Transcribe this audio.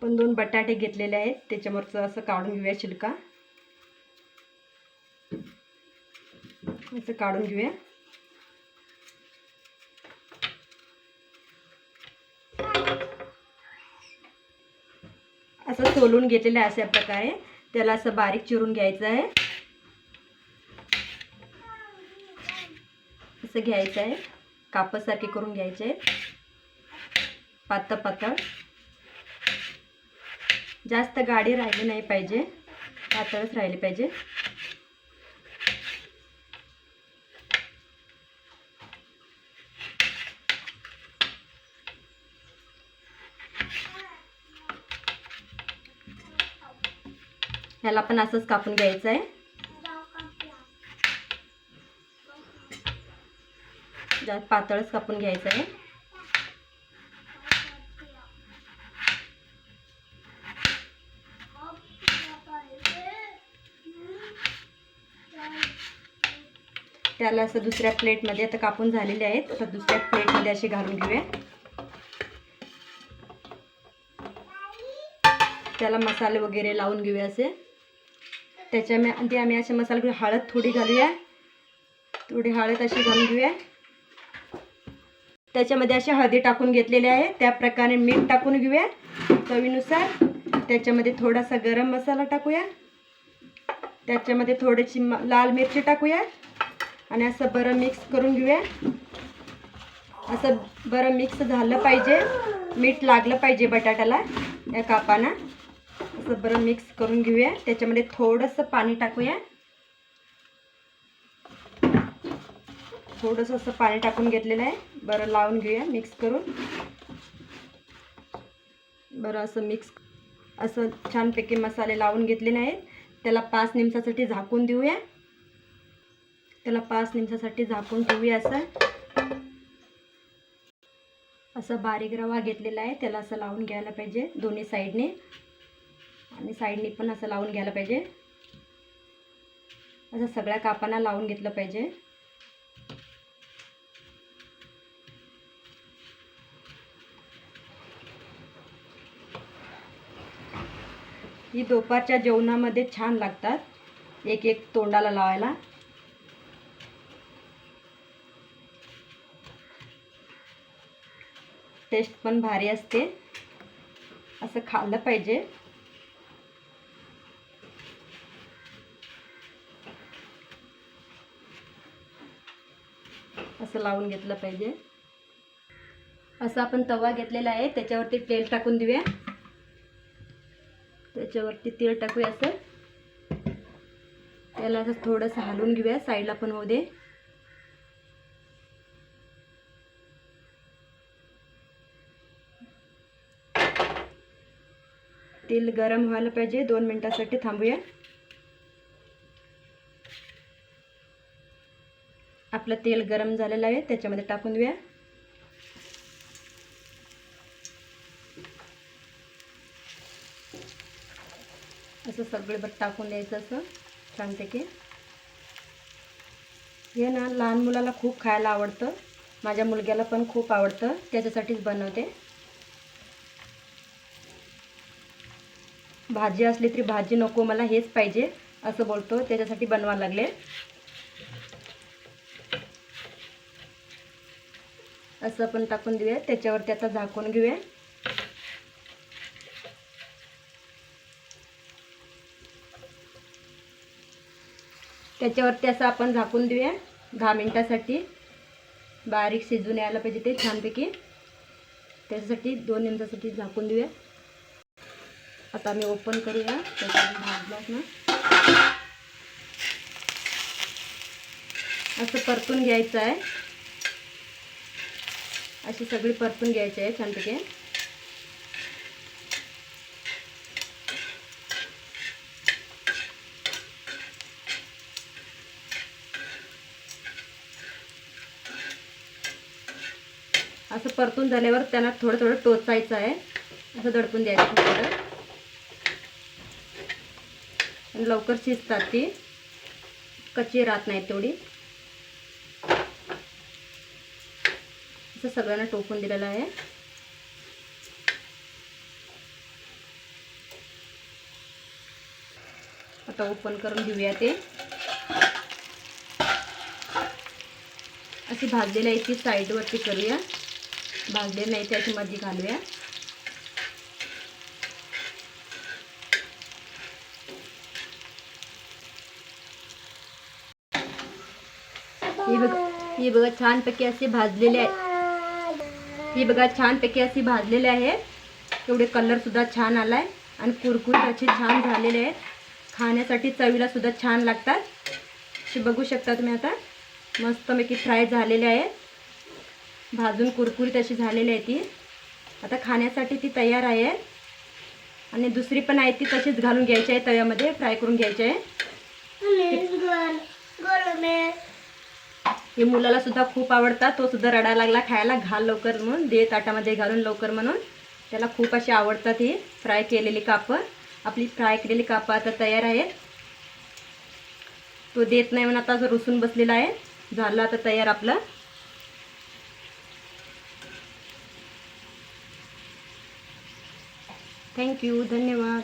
आपण 2 बटाटे घेतलेले आहेत, त्याच्यावरचं असं काढून घेऊया छिलका. असं काढून घेऊया. असं सोलून घेतलेलं आहे. अशा प्रकारे त्याला असं बारीक चिरून घ्यायचं आहे. असं घ्यायचं आहे, कापसारखे करून घ्यायचे आहे, पातळ पातळ. जास्त गाढी राहिली नाही पाहिजे, पातळच राहिली पाहिजे. ह्याला पण असंच कापून घ्यायचं आहे. जास्त पातळच कापून घ्यायचं आहे. त्याला असं दुसऱ्या प्लेटमध्ये आता कापून झालेले आहेत. आता दुसऱ्या प्लेटमध्ये असे घालून घेऊया. त्याला मसाले वगैरे लावून घेऊया. असे त्याच्यामध्ये आम्ही असे मसाले, हळद थोडी घालूया, थोडी हळद अशी घालून घेऊया. त्याच्यामध्ये असे हळदी टाकून घेतलेले आहे. त्या प्रकारे मीठ टाकून घेऊया चवीनुसार. त्याच्यामध्ये थोडासा गरम मसाला टाकूया. त्याच्यामध्ये थोडीशी लाल मिरची टाकूया आणि असं बरं मिक्स करून घेऊया. असं बरं मिक्स झालं पाहिजे, मीठ लागलं पाहिजे बटाट्याला या कापाना. असं बरं मिक्स करून घेऊया. त्याच्यामध्ये थोडंसं पाणी टाकूया. थोडंसं असं पाणी टाकून घेतलेलं आहे. बरं लावून घेऊया मिक्स करून. बरं असं मिक्स, असं छानपैकी मसाले लावून घेतलेले आहेत. त्याला 5 निमिषासाठी झाकून देऊया. त्याला 5 निमिषासाठी झाकून ठेवूया. असं बारीक रवा घेतलेला आहे, त्याला असं लावून घ्यायला पाहिजे दोन्ही साईडने, आणि साईडने पण असं लावून घ्यायला पाहिजे. असं सगळ्या कापांना लावून घेतलं पाहिजे. ही दुपारच्या जेवणामध्ये छान लागतात, एक एक तोंडाला लावायला. टेस्ट पण भारी असते. असं खाल्लं पाहिजे. असं लावून घेतलं पाहिजे. असं आपण तवा घेतलेला आहे, त्याच्यावरती तेल टाकून देऊया. त्याच्यावरती तेल टाकूया. असं त्याला असं थोडंसं हलवून घेऊया, साईडला पण होऊ दे. तेल गरम व्हायला पाहिजे, 2 मिनिटासाठी थांबूया. आपलं तेल गरम झालेलं आहे, त्याच्यामध्ये टाकून देऊया. असं सगळं टाकून द्यायचं असं छानपैकी. हे ना लहान मुलाला खूप खायला आवडतं, माझ्या मुलग्याला पण खूप आवडतं, त्याच्यासाठीच बनवते. भाजी असली तरी भाजी नको मला, हेच पाहिजे असं बोलतो, त्याच्यासाठी बनवायला लागले. असं पण टाकून देऊया. त्याच्यावरती आता झाकून घेऊया. त्याच्यावरती असं आपण झाकून देऊया 10 मिनिटासाठी. बारीक शिजून यायला पाहिजे ते छानपैकी, त्याच्यासाठी 2 मिनिटासाठी झाकून देऊया. आता आम्ही ओपन करूया. त्याच्यावर भाजलाच ना, असं परतून घ्यायचं आहे. अशी सगळी परतून घ्यायची आहे छानपैकी. असं परतून झाल्यावर त्यांना थोडं थोडं टोचायचं आहे, असं दडपून द्यायचं थोडं. आणि लवकर शिजतात ती, कच्ची राहत नाही तेवढी. असं सगळ्यांना टोकून दिलेलं आहे. आता ओपन करून घेऊया ते. अशी भाजलेली आहे ती साईडवरती करूया. भाजलेली नाही त्याच्यामध्ये घालूया. ही बघा छानपैकी अशी भाजलेली आहे. ही बघा छानपैकी अशी भाजलेली आहे. एवढे कलर सुद्धा छान आलाय आणि कुरकुरीत असे छान झालेले आहेत. खाण्यासाठी चवीला सुद्धा छान लागतात. असे बघू शकता तुम्ही. आता मस्तपैकी फ्राय झालेले आहे. भाजून कुरकुरीत अशी झालेली आहे ती. आता खाण्यासाठी ती तयार आहे. आणि दुसरी पण आहे ती तशीच घालून घ्यायची आहे तव्यामध्ये, फ्राय करून घ्यायची आहे. हे मुलाला सुद्धा खूप आवडतात. तो सुद्धा रडायला लागला खायला, घाल लवकर म्हणून, दे ताटामध्ये घालून लवकर म्हणून. त्याला खूप अशी आवडतात ही फ्राय केलेली कापं. आपली फ्राय केलेली कापं आता तयार आहेत. तो देत नाही म्हणून आता असं रुसून बसलेला आहे. झालं आता तयार आपलं. थँक्यू, धन्यवाद.